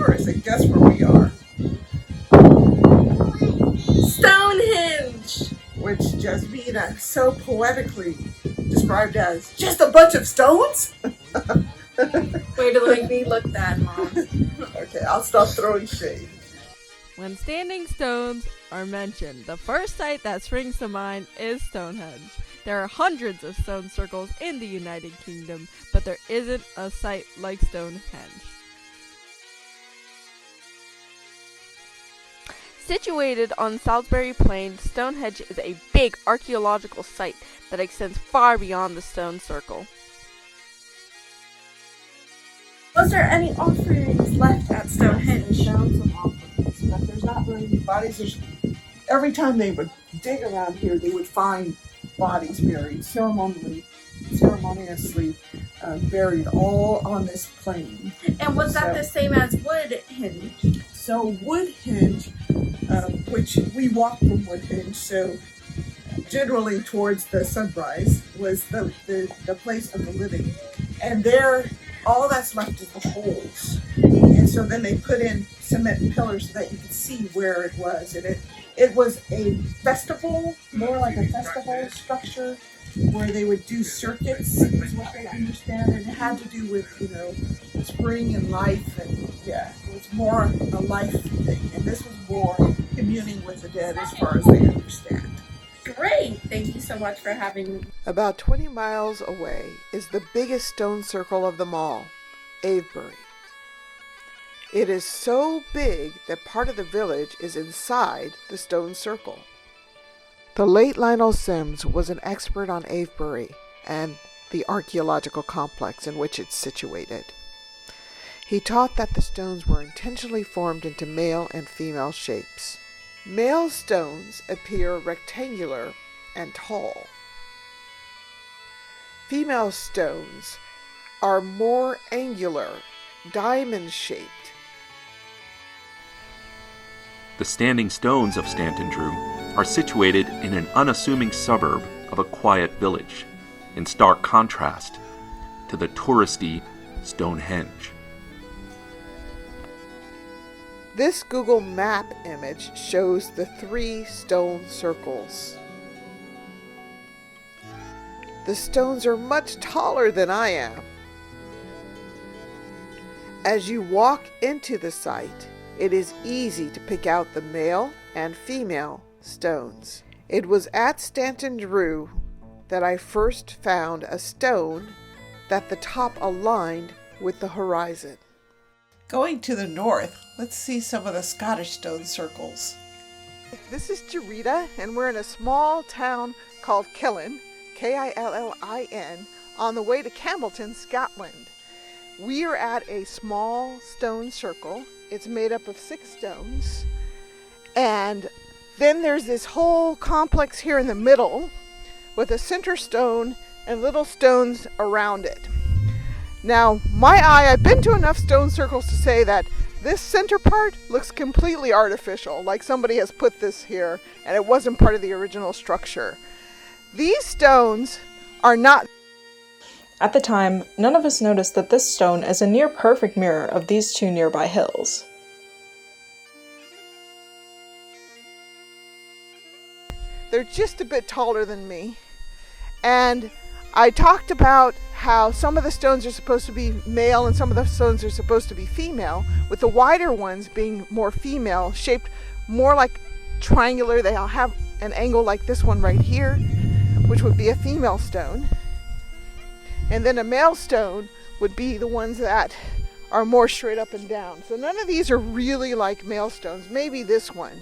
tourists and guess where we are? Stonehenge! Which Jasmina so poetically described as just a bunch of stones? Way to make me look bad, Mom. Okay, I'll stop throwing shade. When standing stones are mentioned, the first site that springs to mind is Stonehenge. There are hundreds of stone circles in the United Kingdom, but there isn't a site like Stonehenge. Situated on Salisbury Plain, Stonehenge is a big archaeological site that extends far beyond the stone circle. Was there any offerings left at Stonehenge? Found some offerings, but there's not very many bodies. Every time they would dig around here, they would find bodies buried, ceremoniously buried all on this plain. And was that the same as Woodhenge? So Woodhenge, which we walked from Woodhenge, so generally towards the sunrise, was the place of the living. And there, all that's left is the holes. And so then they put in cement pillars so that you could see where it was. And it was a festival, more like a festival structure, where they would do circuits, is what I understand. And it had to do with, spring and life. And yeah, it was more a life thing. And this was more communing with the dead as far as they understand. Great! Thank you so much for having me. About 20 miles away is the biggest stone circle of them all, Avebury. It is so big that part of the village is inside the stone circle. The late Lionel Sims was an expert on Avebury and the archaeological complex in which it's situated. He taught that the stones were intentionally formed into male and female shapes. Male stones appear rectangular and tall. Female stones are more angular, diamond-shaped. The standing stones of Stanton Drew are situated in an unassuming suburb of a quiet village, in stark contrast to the touristy Stonehenge. This Google Map image shows the 3 stone circles. The stones are much taller than I am. As you walk into the site, it is easy to pick out the male and female stones. It was at Stanton Drew that I first found a stone that the top aligned with the horizon. Going to the north, let's see some of the Scottish stone circles. This is Jarita, and we're in a small town called Killin, Killin, on the way to Campbellton, Scotland. We are at a small stone circle. It's made up of 6 stones. And then there's this whole complex here in the middle with a center stone and little stones around it. Now, I've been to enough stone circles to say that this center part looks completely artificial, like somebody has put this here and it wasn't part of the original structure. These stones are not. At the time, none of us noticed that this stone is a near-perfect mirror of these 2 nearby hills. They're just a bit taller than me. And I talked about how some of the stones are supposed to be male and some of the stones are supposed to be female, with the wider ones being more female, shaped more like triangular. They all have an angle like this one right here, which would be a female stone. And then a male stone would be the ones that are more straight up and down. So none of these are really like male stones. Maybe this one,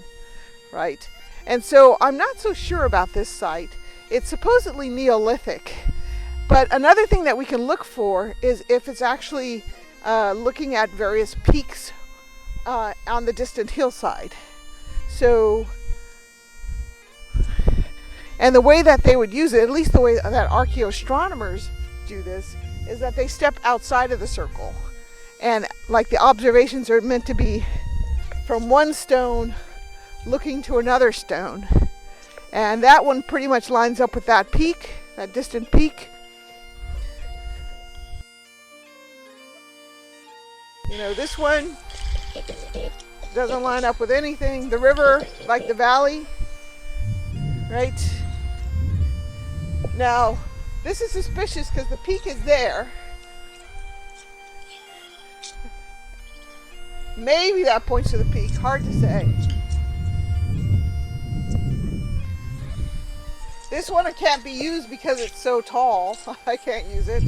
right? And so I'm not so sure about this site. It's supposedly Neolithic. But another thing that we can look for is if it's actually looking at various peaks on the distant hillside. So, and the way that they would use it, at least the way that archaeoastronomers do this, is that they step outside of the circle. And like the observations are meant to be from one stone looking to another stone. And that one pretty much lines up with that peak, that distant peak. This one Doesn't line up with anything. The river, like the valley, right? Now, this is suspicious because the peak is there. Maybe that points to the peak, hard to say. This one can't be used because it's so tall. I can't use it.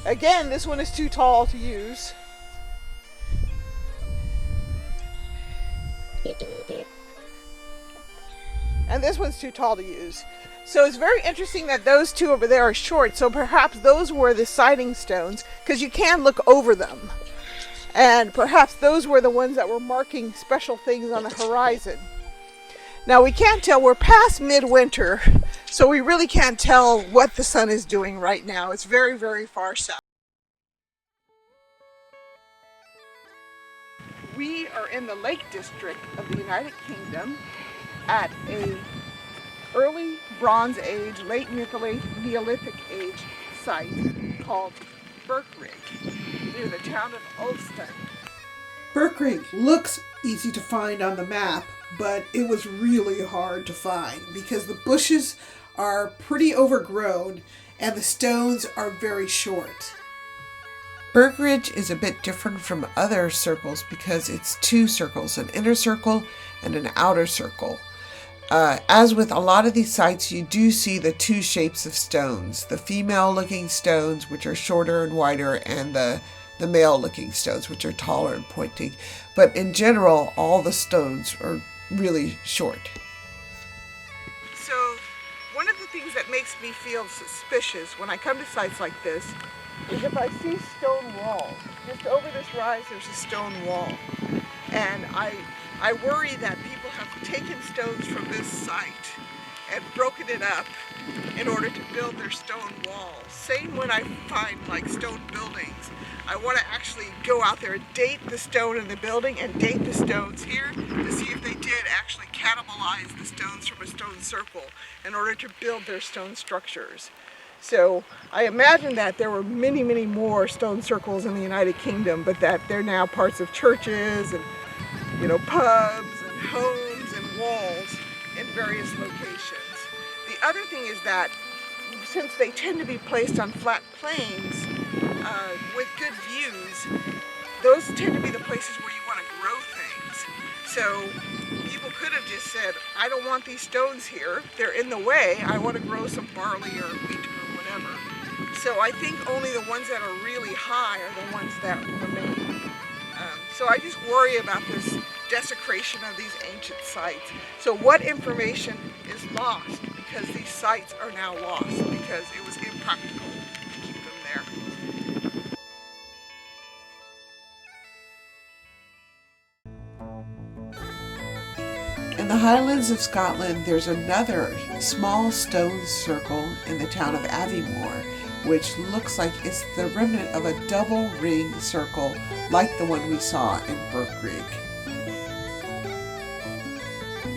Again, this one is too tall to use. And this one's too tall to use. So it's very interesting that those two over there are short. So perhaps those were the sighting stones, because you can look over them. And perhaps those were the ones that were marking special things on the horizon. Now we can't tell, we're past midwinter, so we really can't tell what the sun is doing right now. It's very, very far south. We are in the Lake District of the United Kingdom at a early Bronze Age, late Neolithic Age site called Birkrig, near the town of Ulster. Birkrig looks easy to find on the map, but it was really hard to find because the bushes are pretty overgrown and the stones are very short. Birkrig is a bit different from other circles because it's two circles, an inner circle and an outer circle. As with a lot of these sites, you do see the two shapes of stones, the female-looking stones, which are shorter and wider, and the male-looking stones, which are taller and pointing. But in general, all the stones are really short. So, one of the things that makes me feel suspicious when I come to sites like this is if I see stone walls. Just over this rise, there's a stone wall. And I worry that people have taken stones from this site and broken it up in order to build their stone walls. Same when I find like stone buildings. I want to actually go out there and date the stone in the building and date the stones here to see if they did actually cannibalize the stones from a stone circle in order to build their stone structures. So I imagine that there were many, many more stone circles in the United Kingdom, but that they're now parts of churches and, you know, pubs and homes and walls in various locations. The other thing is that since they tend to be placed on flat plains with good views, those tend to be the places where you want to grow things. So people could have just said, I don't want these stones here, they're in the way, I want to grow some barley or wheat or whatever. So I think only the ones that are really high are the ones that remain. So I just worry about this desecration of these ancient sites. So what information is lost because these sites are now lost because it was impractical to keep them there. In the Highlands of Scotland, there's another small stone circle in the town of Aviemore, which looks like it's the remnant of a double ring circle like the one we saw in Birkrig.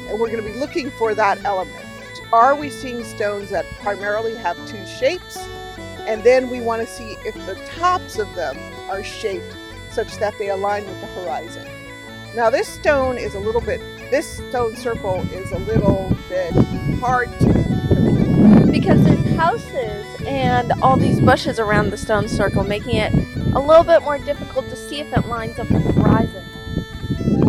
And we're going to be looking for that element. Are we seeing stones that primarily have two shapes? And then we want to see if the tops of them are shaped such that they align with the horizon. Now this stone circle is a little bit hard to, because there's houses and all these bushes around the stone circle, making it a little bit more difficult to see if it lines up with the horizon.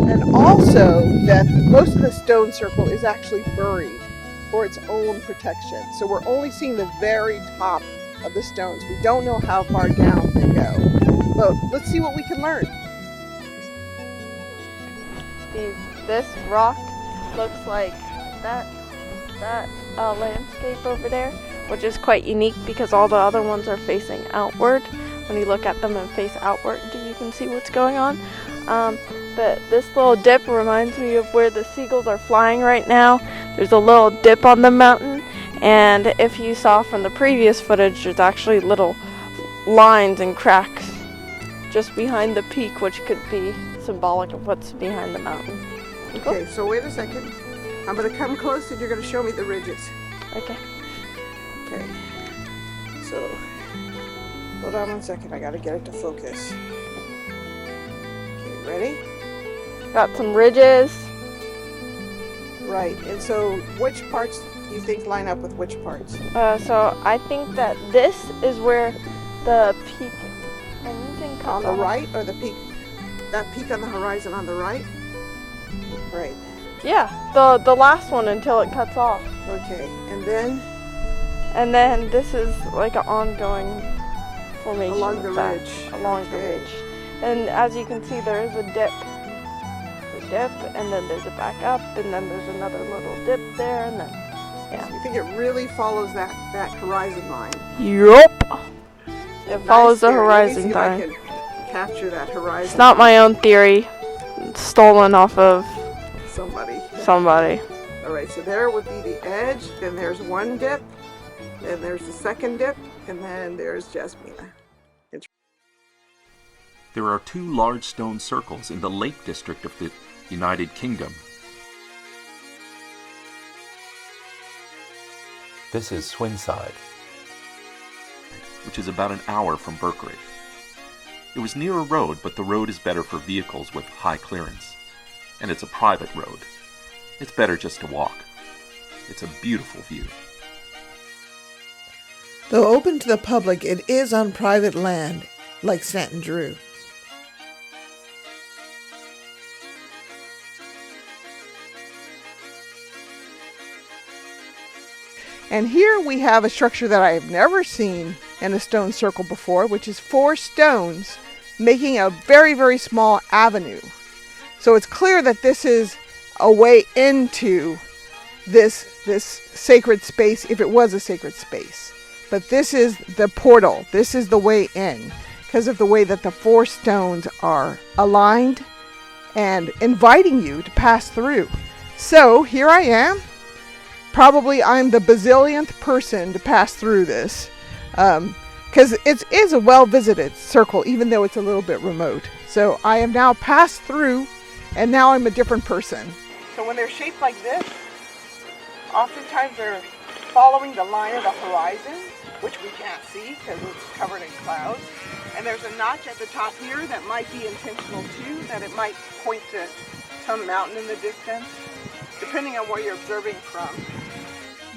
and also that most of the stone circle is actually buried for its own protection. So we're only seeing the very top of the stones. We don't know how far down they go. But let's see what we can learn. Steve, this rock looks like that landscape over there, which is quite unique because all the other ones are facing outward. When you look at them and face outward, you can see what's going on. But this little dip reminds me of where the seagulls are flying right now. There's a little dip on the mountain, and if you saw from the previous footage, there's actually little lines and cracks just behind the peak, which could be symbolic of what's behind the mountain. Cool. Okay, so wait a second. I'm going to come close and you're going to show me the ridges. Okay. Okay. So, hold on one second. I got to get it to focus. Ready? Got some ridges. Right. And so which parts do you think line up with which parts? So I think that this is where the peak ends and On cuts the off. right, or the peak? That peak on the horizon on the right? Right. Yeah, the last one until it cuts off. Okay. And then this is like an ongoing formation. Along the of that, ridge. Along the Okay. ridge. And as you can see, there is a dip. A dip, and then there's a back up, and then there's another little dip there, and then, yeah. You think it really follows that horizon line? Yup. It follows the Nice theory. horizon Let line. me see if I can capture that horizon. It's not my own theory. It's stolen off of Somebody. somebody. All right, so there would be the edge, then there's one dip, then there's the second dip, and then there's Jasmina. There are 2 large stone circles in the Lake District of the United Kingdom. This is Swinside, which is about an hour from Berkeley. It was near a road, but the road is better for vehicles with high clearance. And it's a private road. It's better just to walk. It's a beautiful view. Though open to the public, it is on private land, like Stanton Drew. And here we have a structure that I have never seen in a stone circle before, which is 4 stones making a very, very small avenue. So it's clear that this is a way into this sacred space, if it was a sacred space. But this is the portal. This is the way in, because of the way that the 4 stones are aligned and inviting you to pass through. So here I am. Probably I'm the bazillionth person to pass through this, because it is a well-visited circle, even though it's a little bit remote. So I have now passed through, and now I'm a different person. So when they're shaped like this, oftentimes they're following the line of the horizon, which we can't see because it's covered in clouds. And there's a notch at the top here that might be intentional too, that it might point to some mountain in the distance, depending on where you're observing from.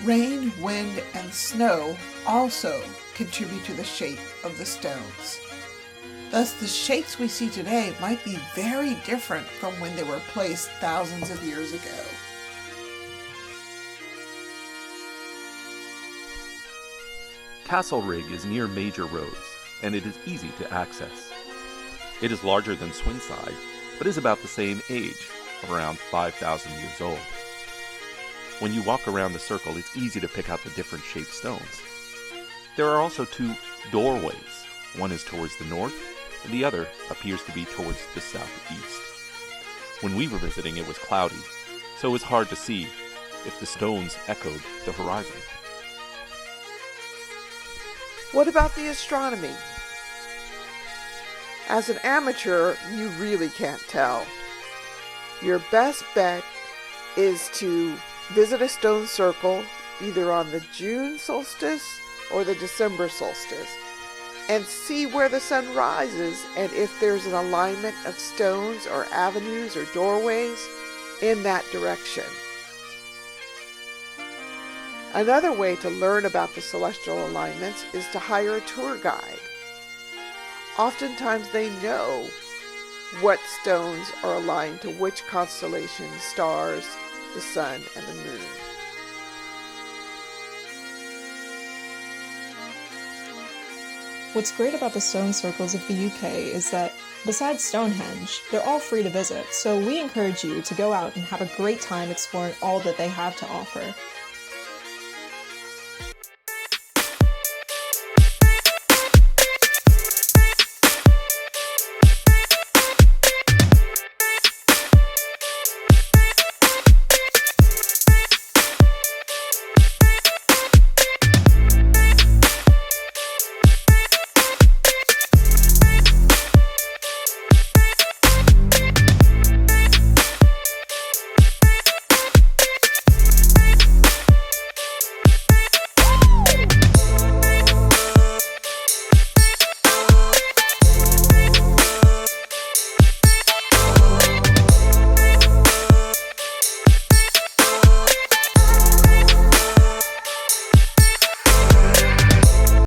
Rain, wind, and snow also contribute to the shape of the stones. Thus, the shapes we see today might be very different from when they were placed thousands of years ago. Castlereagh is near major roads, and it is easy to access. It is larger than Swinside, but is about the same age, around 5,000 years old. When you walk around the circle, it's easy to pick out the different shaped stones. There are also 2 doorways. One is towards the north, and the other appears to be towards the southeast. When we were visiting, it was cloudy, so it was hard to see if the stones echoed the horizon. What about the astronomy? As an amateur, you really can't tell. Your best bet is to visit a stone circle either on the June solstice or the December solstice and see where the sun rises and if there's an alignment of stones or avenues or doorways in that direction. Another way to learn about the celestial alignments is to hire a tour guide. Oftentimes they know what stones are aligned to which constellations, stars, the sun, and the moon. What's great about the stone circles of the UK is that, besides Stonehenge, they're all free to visit, so we encourage you to go out and have a great time exploring all that they have to offer.